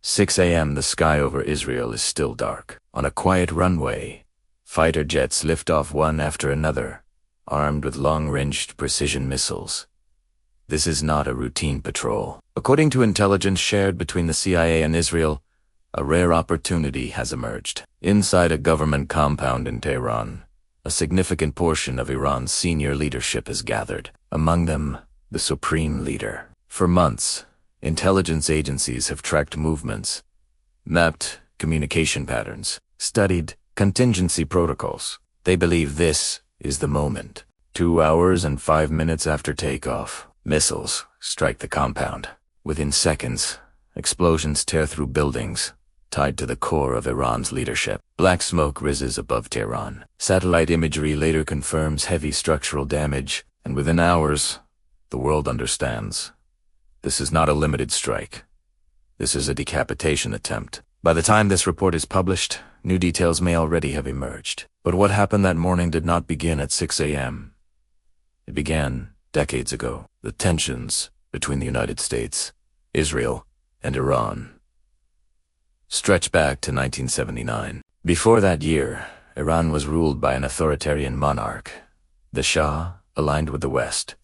6 a.m. The sky over Israel is still dark. On a quiet runway, fighter jets lift off one after another, armed with long-ranged precision missiles. This is not a routine patrol. According to intelligence shared between the CIA and Israel, a rare opportunity has emerged. Inside a government compound in Tehran, a significant portion of Iran's senior leadership is gathered, among them the supreme leader. For months, intelligence agencies have tracked movements, mapped communication patterns, studied contingency protocols. They believe this is the moment. 2 hours and 5 minutes after takeoff, missiles strike the compound. Within seconds, explosions tear through buildings, tied to the core of Iran's leadership. Black smoke rises above Tehran. Satellite imagery later confirms heavy structural damage, and within hours, the world understands. This is not a limited strike. This is a decapitation attempt. By the time this report is published, new details may already have emerged. But what happened that morning did not begin at 6 a.m. It began decades ago. The tensions between the United States, Israel, and Iran stretch back to 1979. Before that year, Iran was ruled by an authoritarian monarch, the Shah, aligned with the West.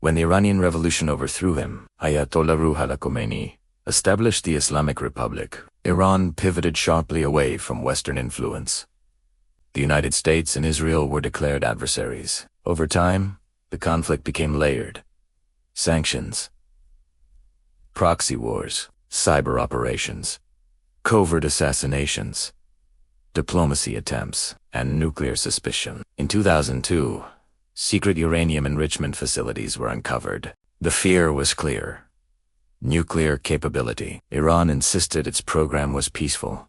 When the Iranian Revolution overthrew him, Ayatollah Ruhollah Khomeini established the Islamic Republic. Iran pivoted sharply away from Western influence. The United States and Israel were declared adversaries. Over time, the conflict became layered. Sanctions, proxy wars, cyber operations, covert assassinations, diplomacy attempts, and nuclear suspicion. In 2002, secret uranium enrichment facilities were uncovered. The fear was clear. Nuclear capability. Iran insisted its program was peaceful.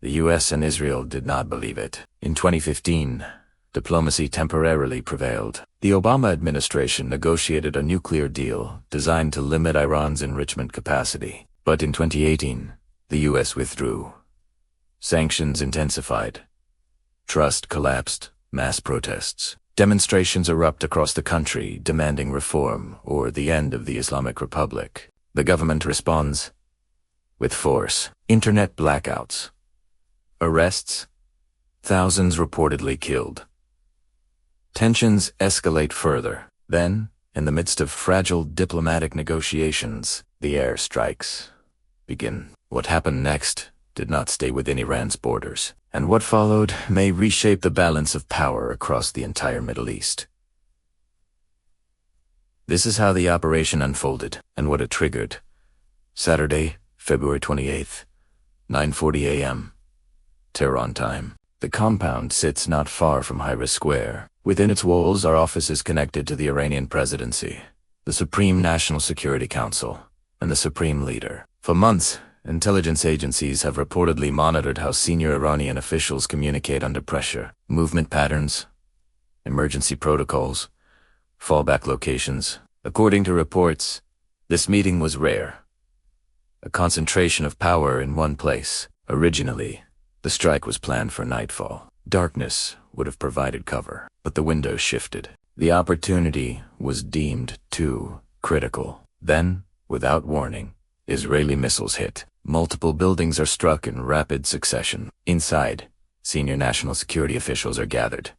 The U.S. and Israel did not believe it. In 2015, diplomacy temporarily prevailed. The Obama administration negotiated a nuclear deal designed to limit Iran's enrichment capacity. But in 2018, the U.S. withdrew. Sanctions intensified. Trust collapsed. Mass protests. Demonstrations erupt across the country demanding reform or the end of the Islamic Republic. The government responds with force. Internet blackouts. Arrests. Thousands reportedly killed. Tensions escalate further. Then, in the midst of fragile diplomatic negotiations, the airstrikes begin. What happened next did not stay within Iran's borders, and what followed may reshape the balance of power across the entire Middle East. This is how the operation unfolded, and what it triggered. Saturday, February 28th, 9:40 a.m. Tehran time. The compound sits not far from Hira Square. Within its walls are offices connected to the Iranian presidency, the Supreme National Security Council, and the Supreme Leader. For months, intelligence agencies have reportedly monitored how senior Iranian officials communicate under pressure. Movement patterns, emergency protocols, fallback locations. According to reports, this meeting was rare. A concentration of power in one place. Originally, the strike was planned for nightfall. Darkness would have provided cover, but the window shifted. The opportunity was deemed too critical. Then, without warning, Israeli missiles hit. Multiple buildings are struck in rapid succession. Inside, senior national security officials are gathered.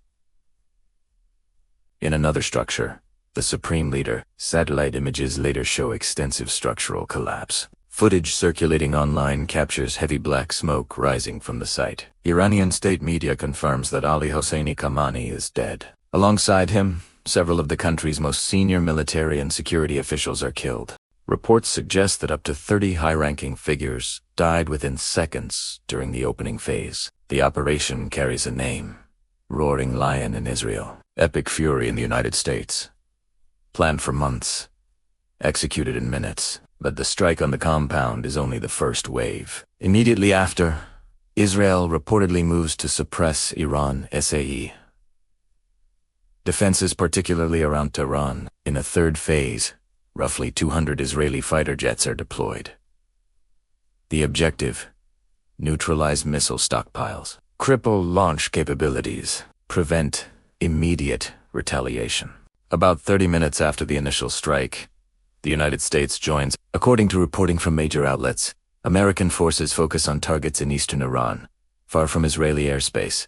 In another structure, the Supreme Leader. Satellite images later show extensive structural collapse. Footage circulating online captures heavy black smoke rising from the site. Iranian state media confirms that Ali Hosseini Khamenei is dead. Alongside him, several of the country's most senior military and security officials are killed. Reports suggest that up to 30 high-ranking figures died within seconds during the opening phase. The operation carries a name: Roaring Lion in Israel, Epic Fury in the United States. Planned for months, executed in minutes. But the strike on the compound is only the first wave. Immediately after, Israel reportedly moves to suppress Iran SAE. Defenses particularly around Tehran. In a third phase, roughly 200 Israeli fighter jets are deployed. The objective: neutralize missile stockpiles, cripple launch capabilities, prevent immediate retaliation. About 30 minutes after the initial strike, the United States joins. According to reporting from major outlets, American forces focus on targets in eastern Iran, far from Israeli airspace.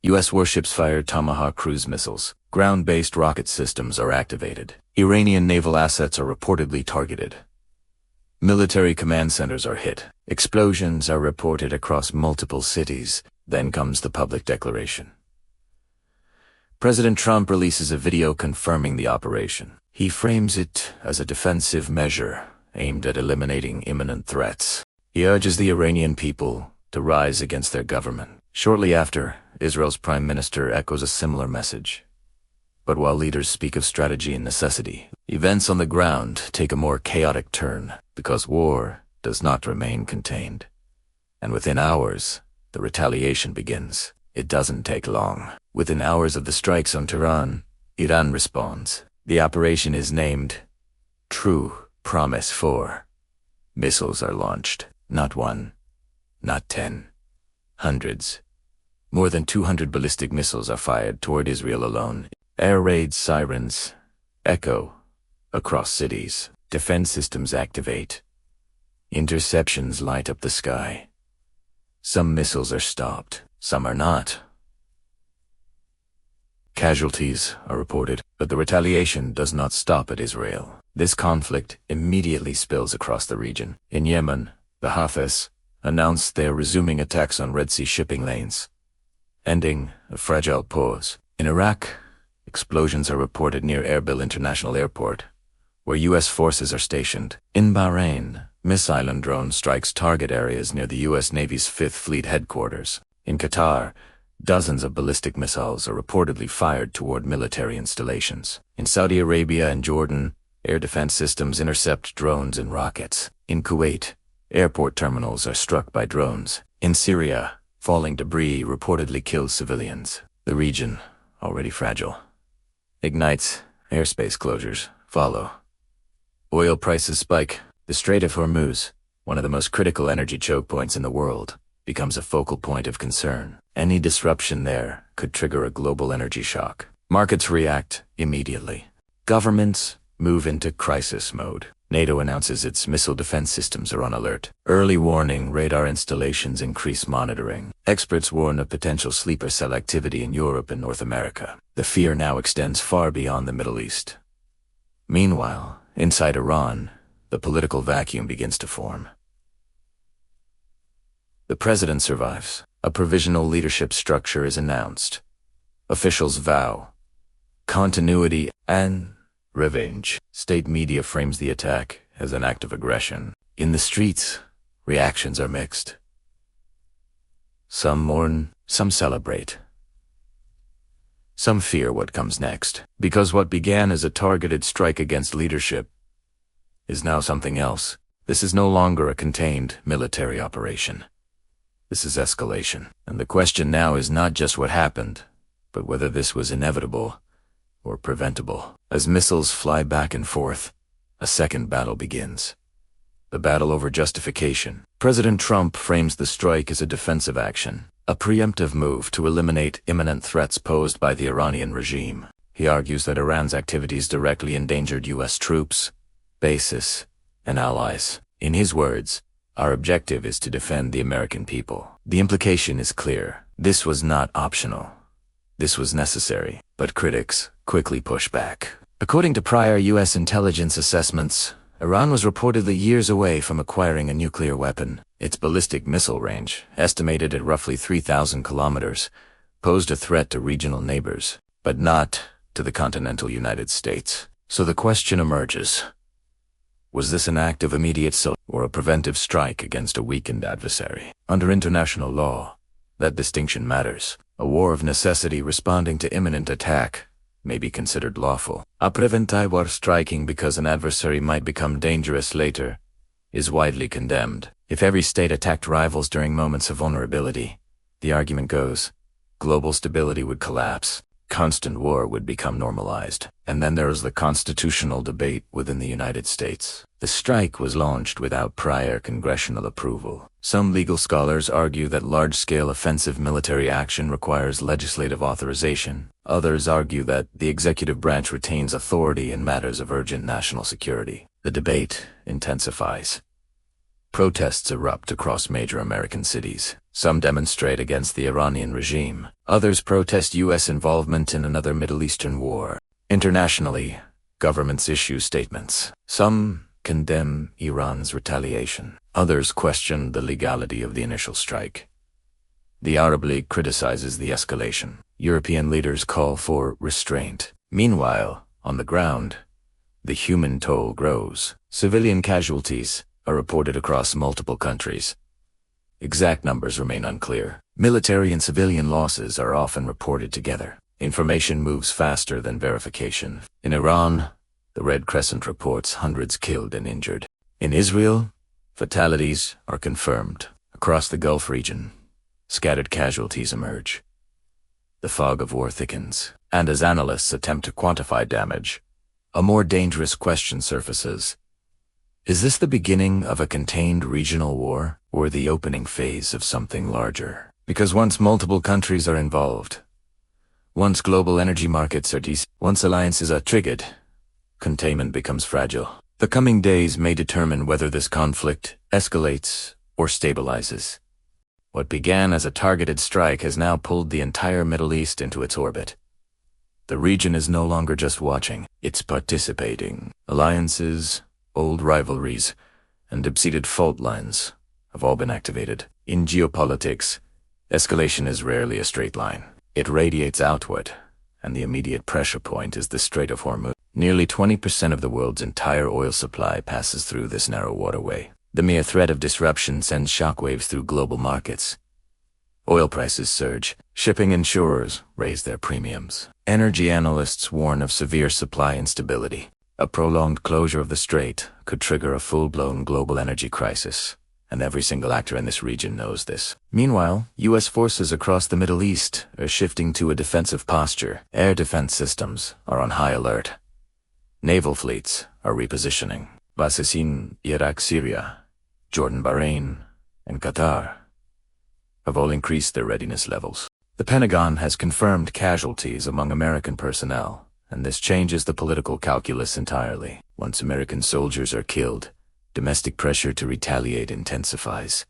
U.S. warships fire Tomahawk cruise missiles. Ground-based rocket systems are activated. Iranian naval assets are reportedly targeted. Military command centers are hit. Explosions are reported across multiple cities. Then comes the public declaration. President Trump releases a video confirming the operation. He frames it as a defensive measure aimed at eliminating imminent threats. He urges the Iranian people to rise against their government. Shortly after, Israel's prime minister echoes a similar message. But while leaders speak of strategy and necessity, events on the ground take a more chaotic turn because war does not remain contained. And within hours, the retaliation begins. It doesn't take long. Within hours of the strikes on Tehran, Iran responds. The operation is named True Promise 4. Missiles are launched. Not one, not 10. Hundreds. More than 200 ballistic missiles are fired toward Israel alone. Air raid sirens echo across cities. Defense systems activate. Interceptions light up the sky. Some missiles are stopped, some are not. Casualties are reported, but the retaliation does not stop at Israel. This conflict immediately spills across the region. In Yemen, the Houthis announced they are resuming attacks on Red Sea shipping lanes, ending a fragile pause. In Iraq, explosions are reported near Erbil International Airport, where U.S. forces are stationed. In Bahrain, missile and drone strikes target areas near the U.S. Navy's 5th Fleet headquarters. In Qatar, dozens of ballistic missiles are reportedly fired toward military installations. In Saudi Arabia and Jordan, air defense systems intercept drones and rockets. In Kuwait, airport terminals are struck by drones. In Syria, falling debris reportedly kills civilians. The region, already fragile, ignites. Airspace closures follow. Oil prices spike. The Strait of Hormuz, one of the most critical energy choke points in the world, becomes a focal point of concern. Any disruption there could trigger a global energy shock. Markets react immediately. Governments move into crisis mode. NATO announces its missile defense systems are on alert. Early warning radar installations increase monitoring. Experts warn of potential sleeper cell activity in Europe and North America. The fear now extends far beyond the Middle East. Meanwhile, inside Iran, the political vacuum begins to form. The president survives. A provisional leadership structure is announced. Officials vow continuity and revenge. State media frames the attack as an act of aggression. In the streets, reactions are mixed. Some mourn, some celebrate. Some fear what comes next, because what began as a targeted strike against leadership is now something else. This is no longer a contained military operation. This is escalation. And the question now is not just what happened, but whether this was inevitable or preventable. As missiles fly back and forth, a second battle begins. The battle over justification. President Trump frames the strike as a defensive action, a preemptive move to eliminate imminent threats posed by the Iranian regime. He argues that Iran's activities directly endangered U.S. troops, bases, and allies. In his words, our objective is to defend the American people. The implication is clear. This was not optional. This was necessary, but critics quickly push back. According to prior U.S. intelligence assessments, Iran was reportedly years away from acquiring a nuclear weapon. Its ballistic missile range, estimated at roughly 3,000 kilometers, posed a threat to regional neighbors, but not to the continental United States. So the question emerges. Was this an act of immediate or a preventive strike against a weakened adversary? Under international law, that distinction matters. A war of necessity responding to imminent attack may be considered lawful. A preventive war striking because an adversary might become dangerous later is widely condemned. If every state attacked rivals during moments of vulnerability, the argument goes, global stability would collapse. Constant war would become normalized. And then there is the constitutional debate within the United States. The strike was launched without prior congressional approval. Some legal scholars argue that large-scale offensive military action requires legislative authorization. Others argue that the executive branch retains authority in matters of urgent national security. The debate intensifies. Protests erupt across major American cities. Some demonstrate against the Iranian regime. Others protest U.S. involvement in another Middle Eastern war. Internationally, governments issue statements. Some condemn Iran's retaliation. Others question the legality of the initial strike. The Arab League criticizes the escalation. European leaders call for restraint. Meanwhile, on the ground, the human toll grows. Civilian casualties are reported across multiple countries. Exact numbers remain unclear. Military and civilian losses are often reported together. Information moves faster than verification. In Iran, the Red Crescent reports hundreds killed and injured. In Israel, fatalities are confirmed. Across the Gulf region, scattered casualties emerge. The fog of war thickens, and as analysts attempt to quantify damage, a more dangerous question surfaces. Is this the beginning of a contained regional war, or the opening phase of something larger? Because once multiple countries are involved, once global energy markets are once alliances are triggered, containment becomes fragile. The coming days may determine whether this conflict escalates or stabilizes. What began as a targeted strike has now pulled the entire Middle East into its orbit. The region is no longer just watching, it's participating. Alliances, old rivalries, and deep-seated fault lines have all been activated. In geopolitics, escalation is rarely a straight line. It radiates outward, and the immediate pressure point is the Strait of Hormuz. Nearly 20% of the world's entire oil supply passes through this narrow waterway. The mere threat of disruption sends shockwaves through global markets. Oil prices surge. Shipping insurers raise their premiums. Energy analysts warn of severe supply instability. A prolonged closure of the strait could trigger a full-blown global energy crisis, and every single actor in this region knows this. Meanwhile, U.S. forces across the Middle East are shifting to a defensive posture. Air defense systems are on high alert. Naval fleets are repositioning. Bases in Iraq, Syria, Jordan, Bahrain, and Qatar have all increased their readiness levels. The Pentagon has confirmed casualties among American personnel, and this changes the political calculus entirely. Once American soldiers are killed, domestic pressure to retaliate intensifies.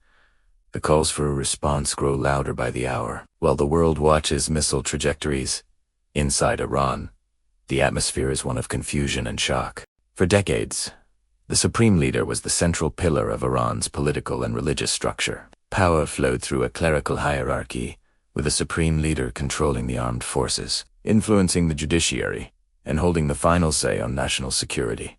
The calls for a response grow louder by the hour. While the world watches missile trajectories inside Iran, the atmosphere is one of confusion and shock. For decades, the supreme leader was the central pillar of Iran's political and religious structure. Power flowed through a clerical hierarchy, with a supreme leader controlling the armed forces, influencing the judiciary, and holding the final say on national security.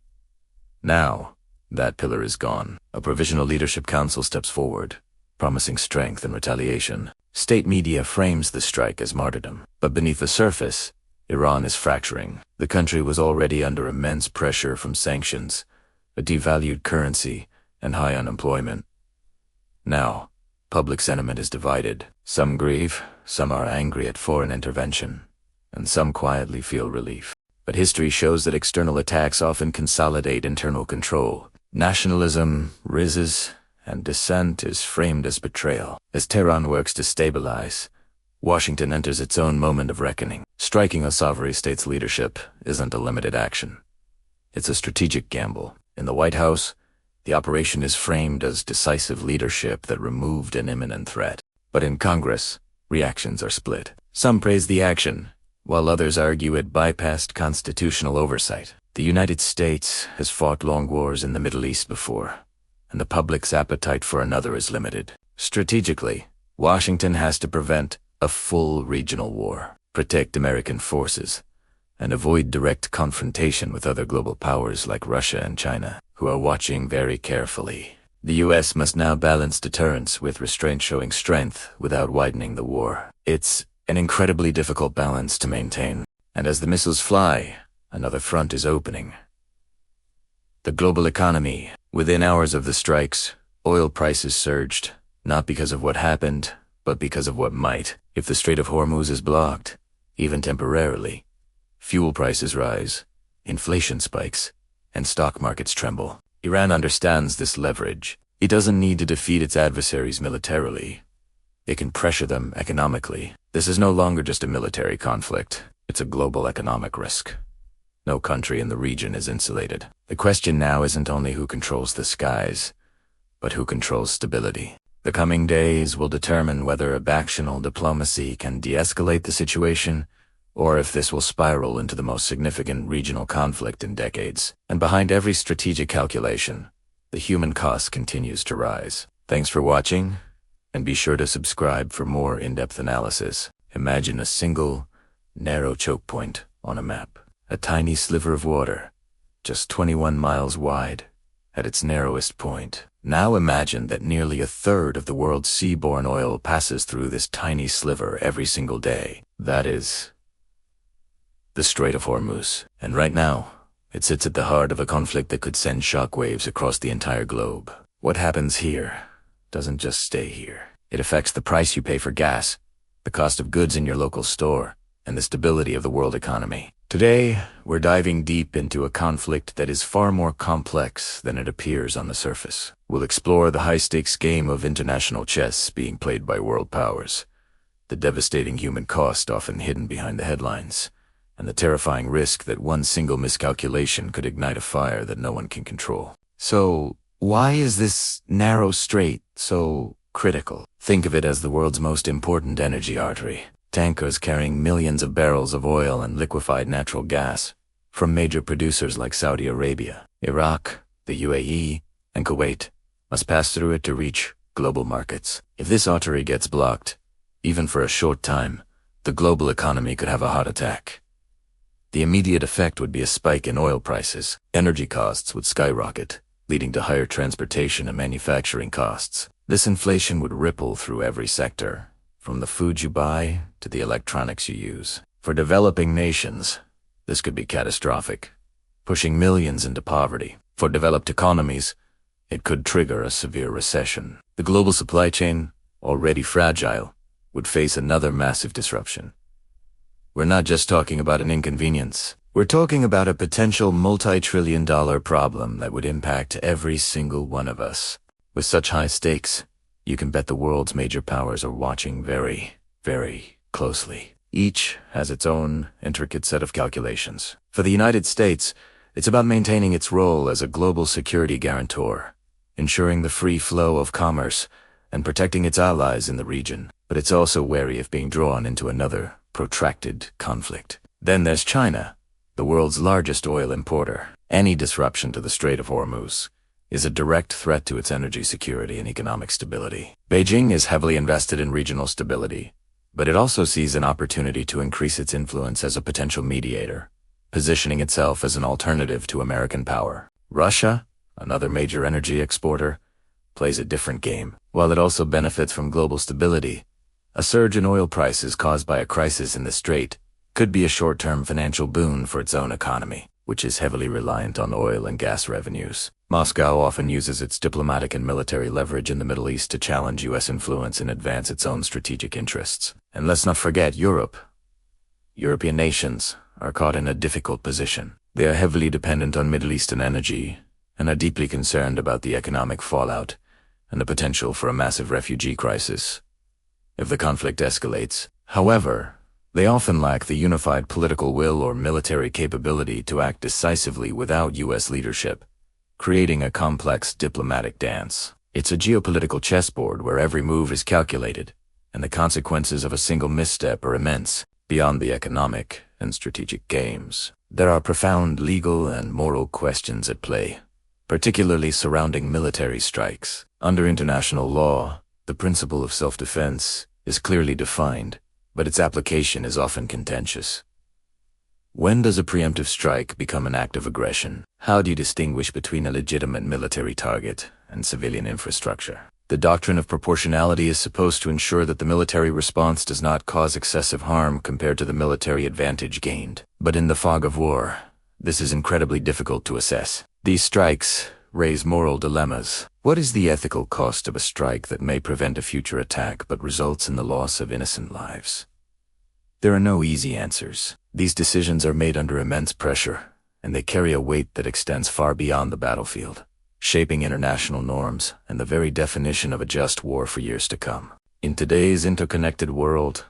Now, that pillar is gone. A provisional leadership council steps forward, promising strength and retaliation. State media frames the strike as martyrdom, but beneath the surface, Iran is fracturing. The country was already under immense pressure from sanctions, a devalued currency, and high unemployment. Now, public sentiment is divided. Some grieve, some are angry at foreign intervention, and some quietly feel relief. But history shows that external attacks often consolidate internal control. Nationalism rises, and dissent is framed as betrayal. As Tehran works to stabilize, Washington enters its own moment of reckoning. Striking a sovereign state's leadership isn't a limited action. It's a strategic gamble. In the White House, the operation is framed as decisive leadership that removed an imminent threat. But in Congress, reactions are split. Some praise the action, while others argue it bypassed constitutional oversight. The United States has fought long wars in the Middle East before, and the public's appetite for another is limited. Strategically, Washington has to prevent a full regional war, protect American forces, and avoid direct confrontation with other global powers like Russia and China, who are watching very carefully. The U.S. must now balance deterrence with restraint, showing strength without widening the war. It's an incredibly difficult balance to maintain, and as the missiles fly, another front is opening. The global economy. Within hours of the strikes, oil prices surged, not because of what happened, but because of what might. If the Strait of Hormuz is blocked, even temporarily, fuel prices rise, inflation spikes, and stock markets tremble. Iran understands this leverage. It doesn't need to defeat its adversaries militarily. It can pressure them economically. This is no longer just a military conflict. It's a global economic risk. No country in the region is insulated. The question now isn't only who controls the skies, but who controls stability. The coming days will determine whether a factional diplomacy can de-escalate the situation, or if this will spiral into the most significant regional conflict in decades. And behind every strategic calculation, the human cost continues to rise. Thanks for watching, and be sure to subscribe for more in-depth analysis. Imagine a single, narrow choke point on a map. A tiny sliver of water, just 21 miles wide, at its narrowest point. Now imagine that nearly a third of the world's seaborne oil passes through this tiny sliver every single day. That is the Strait of Hormuz. And right now, it sits at the heart of a conflict that could send shockwaves across the entire globe. What happens here doesn't just stay here. It affects the price you pay for gas, the cost of goods in your local store, and the stability of the world economy. Today, we're diving deep into a conflict that is far more complex than it appears on the surface. We'll explore the high-stakes game of international chess being played by world powers, the devastating human cost often hidden behind the headlines, and the terrifying risk that one single miscalculation could ignite a fire that no one can control. So, why is this narrow strait so critical? Think of it as the world's most important energy artery. Tankers carrying millions of barrels of oil and liquefied natural gas from major producers like Saudi Arabia, Iraq, the UAE, and Kuwait must pass through it to reach global markets. If this artery gets blocked, even for a short time, the global economy could have a heart attack. The immediate effect would be a spike in oil prices. Energy costs would skyrocket, leading to higher transportation and manufacturing costs. This inflation would ripple through every sector, from the food you buy to the electronics you use. For developing nations, this could be catastrophic, pushing millions into poverty. For developed economies, it could trigger a severe recession. The global supply chain, already fragile, would face another massive disruption. We're not just talking about an inconvenience. We're talking about a potential multi-trillion-dollar problem that would impact every single one of us. With such high stakes, you can bet the world's major powers are watching very, very closely. Each has its own intricate set of calculations. For the United States, it's about maintaining its role as a global security guarantor, ensuring the free flow of commerce, and protecting its allies in the region. But it's also wary of being drawn into another protracted conflict. Then there's China, the world's largest oil importer. Any disruption to the Strait of Hormuz is a direct threat to its energy security and economic stability. Beijing is heavily invested in regional stability, but it also sees an opportunity to increase its influence as a potential mediator, positioning itself as an alternative to American power. Russia, another major energy exporter, plays a different game. While it also benefits from global stability, a surge in oil prices caused by a crisis in the strait could be a short-term financial boon for its own economy, which is heavily reliant on oil and gas revenues. Moscow often uses its diplomatic and military leverage in the Middle East to challenge U.S. influence and advance its own strategic interests. And let's not forget Europe. European nations are caught in a difficult position. They are heavily dependent on Middle Eastern energy and are deeply concerned about the economic fallout and the potential for a massive refugee crisis if the conflict escalates. However, they often lack the unified political will or military capability to act decisively without U.S. leadership, creating a complex diplomatic dance. It's a geopolitical chessboard where every move is calculated, and the consequences of a single misstep are immense. Beyond the economic and strategic games, there are profound legal and moral questions at play, particularly surrounding military strikes. Under international law, the principle of self-defense is clearly defined, but its application is often contentious. When does a preemptive strike become an act of aggression? How do you distinguish between a legitimate military target and civilian infrastructure? The doctrine of proportionality is supposed to ensure that the military response does not cause excessive harm compared to the military advantage gained. But in the fog of war, this is incredibly difficult to assess. These strikes raise moral dilemmas. What is the ethical cost of a strike that may prevent a future attack but results in the loss of innocent lives? There are no easy answers. These decisions are made under immense pressure, and they carry a weight that extends far beyond the battlefield, shaping international norms and the very definition of a just war for years to come. In today's interconnected world,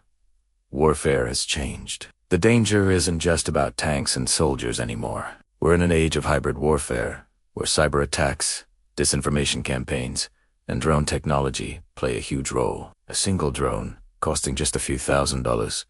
warfare has changed. The danger isn't just about tanks and soldiers anymore. We're in an age of hybrid warfare, where cyber attacks, disinformation campaigns, and drone technology play a huge role. A single drone, costing just a few $1,000s,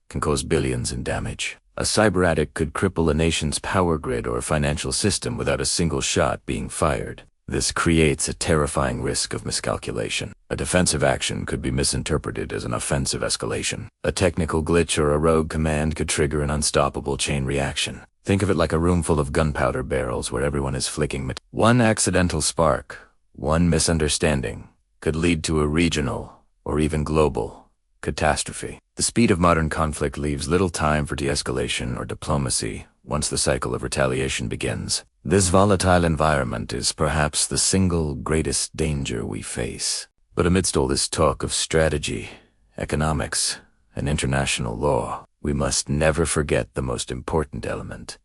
can cause billions in damage. A cyber attack could cripple a nation's power grid or financial system without a single shot being fired. This creates a terrifying risk of miscalculation. A defensive action could be misinterpreted as an offensive escalation. A technical glitch or a rogue command could trigger an unstoppable chain reaction. Think of it like a room full of gunpowder barrels where everyone is flicking one accidental spark, one misunderstanding, could lead to a regional, or even global, catastrophe. The speed of modern conflict leaves little time for de-escalation or diplomacy once the cycle of retaliation begins. This volatile environment is perhaps the single greatest danger we face. But amidst all this talk of strategy, economics, and international law, we must never forget the most important element: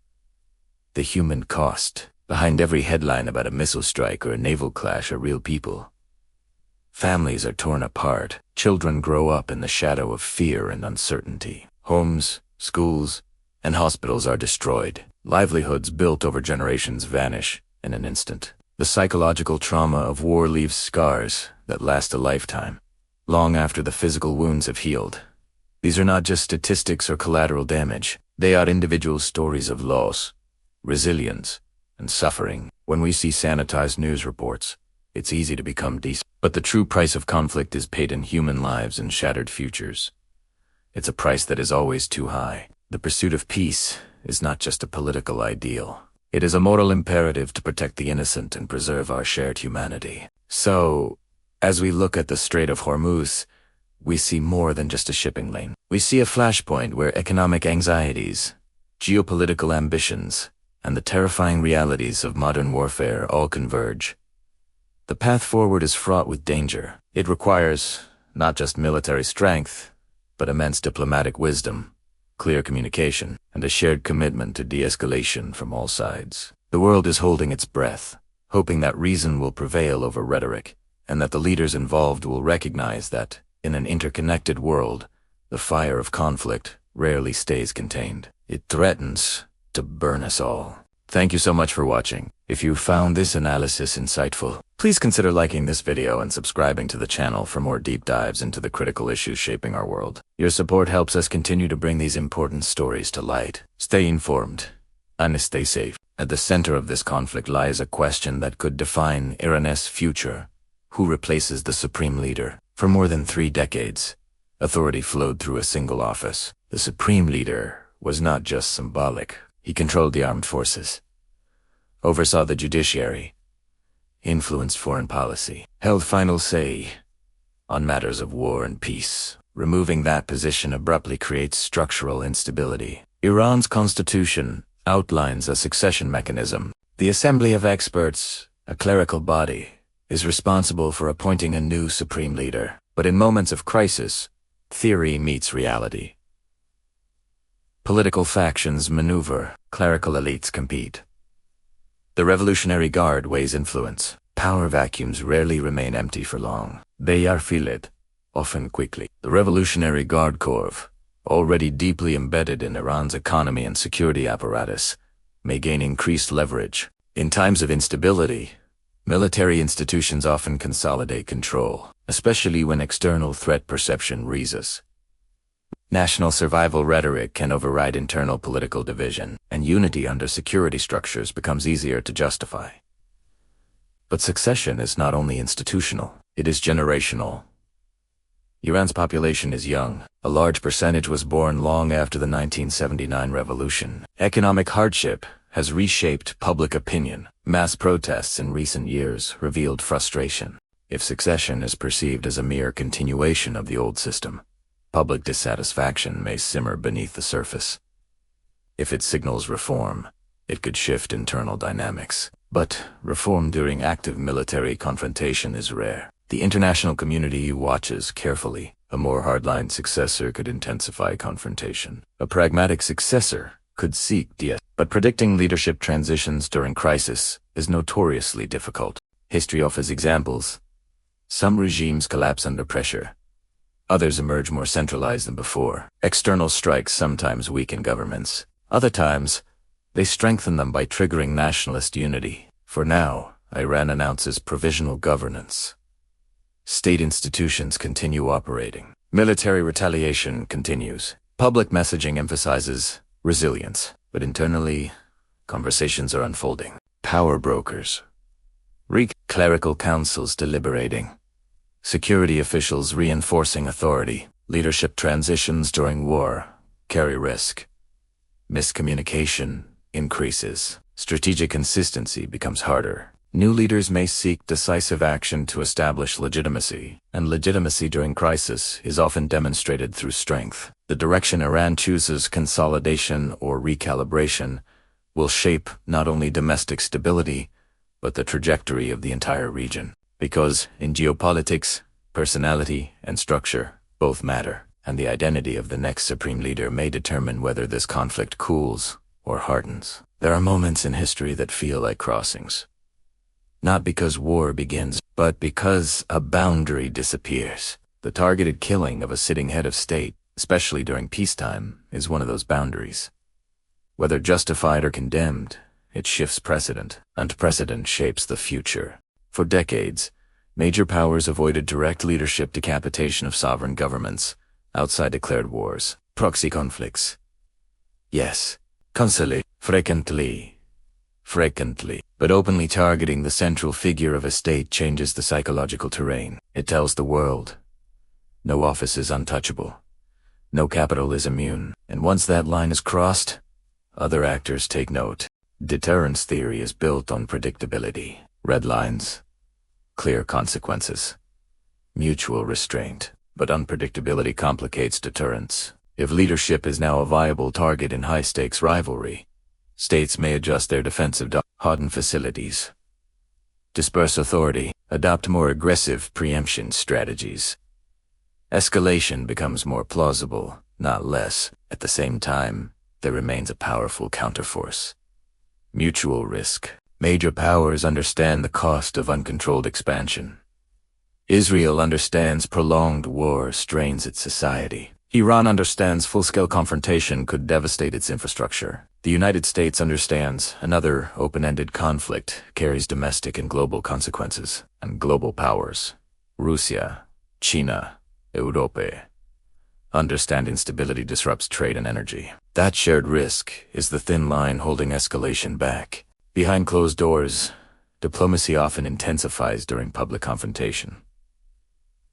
the human cost. Behind every headline about a missile strike or a naval clash are real people. Families are torn apart. Children grow up in the shadow of fear and uncertainty. Homes, schools, and hospitals are destroyed. Livelihoods built over generations vanish in an instant. The psychological trauma of war leaves scars that last a lifetime, long after the physical wounds have healed. These are not just statistics or collateral damage. They are individual stories of loss, resilience, and suffering. When we see sanitized news reports, it's easy to become but the true price of conflict is paid in human lives and shattered futures. It's a price that is always too high. The pursuit of peace is not just a political ideal. It is a moral imperative to protect the innocent and preserve our shared humanity. So, as we look at the Strait of Hormuz, we see more than just a shipping lane. We see a flashpoint where economic anxieties, geopolitical ambitions, and the terrifying realities of modern warfare all converge. The path forward is fraught with danger. It requires not just military strength, but immense diplomatic wisdom, clear communication, and a shared commitment to de-escalation from all sides. The world is holding its breath, hoping that reason will prevail over rhetoric, and that the leaders involved will recognize that, in an interconnected world, the fire of conflict rarely stays contained. It threatens to burn us all. Thank you so much for watching. If you found this analysis insightful, please consider liking this video and subscribing to the channel for more deep dives into the critical issues shaping our world. Your support helps us continue to bring these important stories to light. Stay informed and stay safe. At the center of this conflict lies a question that could define Iran's future. Who replaces the supreme leader? For more than 3 decades, authority flowed through a single office. The supreme leader was not just symbolic. He controlled the armed forces, oversaw the judiciary, influenced foreign policy, held final say on matters of war and peace. Removing that position abruptly creates structural instability. Iran's constitution outlines a succession mechanism. The Assembly of Experts, a clerical body, is responsible for appointing a new supreme leader. But in moments of crisis, theory meets reality. Political factions maneuver, clerical elites compete. The Revolutionary Guard weighs influence. Power vacuums rarely remain empty for long. They are filled, often quickly. The Revolutionary Guard Corps, already deeply embedded in Iran's economy and security apparatus, may gain increased leverage. In times of instability, military institutions often consolidate control, especially when external threat perception rises. National survival rhetoric can override internal political division, and unity under security structures becomes easier to justify. But succession is not only institutional, it is generational. Iran's population is young. A large percentage was born long after the 1979 revolution. Economic hardship has reshaped public opinion. Mass protests in recent years revealed frustration. If succession is perceived as a mere continuation of the old system, public dissatisfaction may simmer beneath the surface. If it signals reform, it could shift internal dynamics. But reform during active military confrontation is rare. The international community watches carefully. A more hardline successor could intensify confrontation. A pragmatic successor could seek but predicting leadership transitions during crisis is notoriously difficult. History offers examples. Some regimes collapse under pressure. Others emerge more centralized than before. External strikes sometimes weaken governments. Other times, they strengthen them by triggering nationalist unity. For now, Iran announces provisional governance, State institutions continue operating. Military retaliation continues. Public messaging emphasizes resilience, but internally, conversations are unfolding. Power brokers. Clerical councils deliberating. Security officials reinforcing authority. Leadership transitions during war carry risk. Miscommunication increases. Strategic consistency becomes harder. New leaders may seek decisive action to establish legitimacy, and legitimacy during crisis is often demonstrated through strength. The direction Iran chooses, consolidation or recalibration, will shape not only domestic stability, but the trajectory of the entire region. Because in geopolitics, personality and structure both matter, and the identity of the next supreme leader may determine whether this conflict cools or hardens. There are moments in history that feel like crossings. Not because war begins, but because a boundary disappears. The targeted killing of a sitting head of state, especially during peacetime, is one of those boundaries. Whether justified or condemned, it shifts precedent, and precedent shapes the future. For decades, major powers avoided direct leadership decapitation of sovereign governments outside declared wars. Proxy conflicts. Yes, constantly, frequently, but openly targeting the central figure of a state changes the psychological terrain. It tells the world, no office is untouchable, no capital is immune, and once that line is crossed, other actors take note. Deterrence theory is built on predictability, red lines, clear consequences, mutual restraint, but unpredictability complicates deterrence. If leadership is now a viable target in high-stakes rivalry, states may adjust their defensive harden facilities, disperse authority, adopt more aggressive preemption strategies. Escalation becomes more plausible, not less. At the same time, there remains a powerful counterforce. Mutual risk. Major powers understand the cost of uncontrolled expansion. Israel understands prolonged war strains its society. Iran understands full-scale confrontation could devastate its infrastructure. The United States understands another open-ended conflict carries domestic and global consequences. And global powers, Russia, China, Europe, understand instability disrupts trade and energy. That shared risk is the thin line holding escalation back. Behind closed doors, diplomacy often intensifies during public confrontation.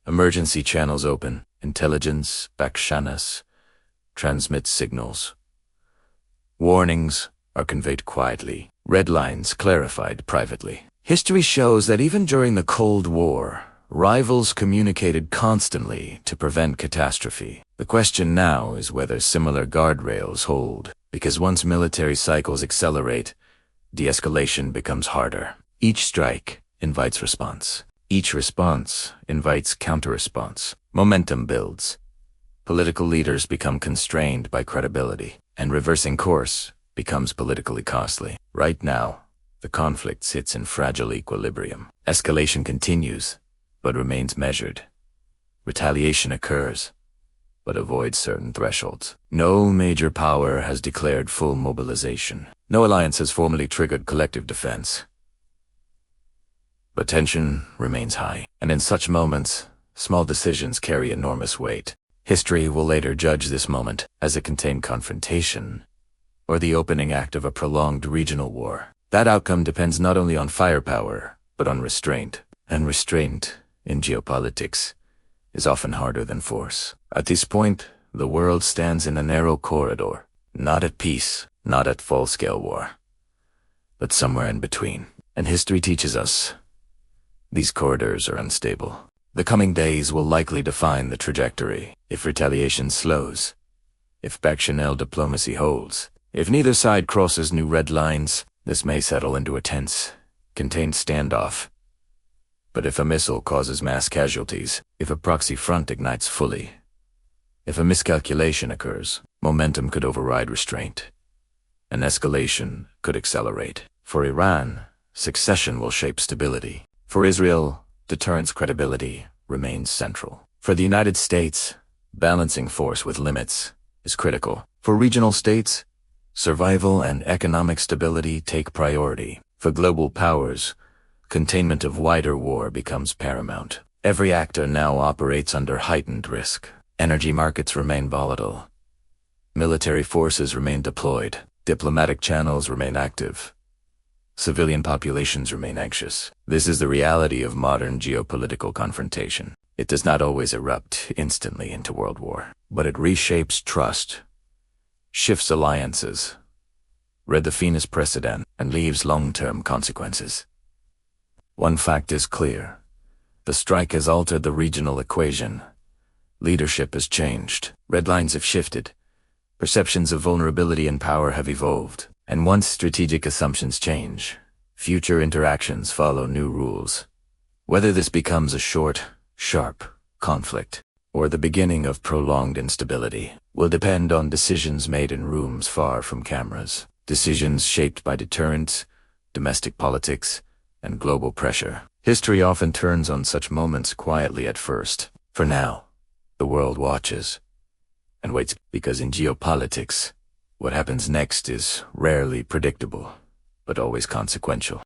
Emergency channels open, intelligence, bakshanas, transmits signals. Warnings are conveyed quietly, red lines clarified privately. History shows that even during the Cold War, rivals communicated constantly to prevent catastrophe. The question now is whether similar guardrails hold, because once military cycles accelerate, de-escalation becomes harder. Each strike invites response. Each response invites counter-response. Momentum builds. Political leaders become constrained by credibility, and reversing course becomes politically costly. Right now, the conflict sits in fragile equilibrium. Escalation continues, but remains measured. Retaliation occurs, but avoids certain thresholds. No major power has declared full mobilization. No alliance has formally triggered collective defense. But tension remains high, and in such moments, small decisions carry enormous weight. History will later judge this moment as it contained confrontation, or the opening act of a prolonged regional war. That outcome depends not only on firepower, but on restraint. And restraint, in geopolitics, is often harder than force. At this point, the world stands in a narrow corridor, not at peace, not at full-scale war, but somewhere in between. And history teaches us these corridors are unstable. The coming days will likely define the trajectory. If retaliation slows, if back-channel diplomacy holds, if neither side crosses new red lines, this may settle into a tense, contained standoff. But if a missile causes mass casualties, if a proxy front ignites fully, if a miscalculation occurs, momentum could override restraint. An escalation could accelerate. For Iran, succession will shape stability. For Israel, deterrence credibility remains central. For the United States, balancing force with limits is critical. For regional states, survival and economic stability take priority. For global powers, containment of wider war becomes paramount. Every actor now operates under heightened risk. Energy markets remain volatile. Military forces remain deployed. Diplomatic channels remain active. Civilian populations remain anxious. This is the reality of modern geopolitical confrontation. It does not always erupt instantly into world war, but it reshapes trust, shifts alliances, redefines precedent, and leaves long-term consequences. One fact is clear. The strike has altered the regional equation. Leadership has changed. Red lines have shifted. Perceptions of vulnerability and power have evolved. And once strategic assumptions change, future interactions follow new rules. Whether this becomes a short, sharp conflict or the beginning of prolonged instability will depend on decisions made in rooms far from cameras. Decisions shaped by deterrence, domestic politics, and global pressure. History often turns on such moments quietly at first. For now, the world watches and waits, because in geopolitics, what happens next is rarely predictable, but always consequential.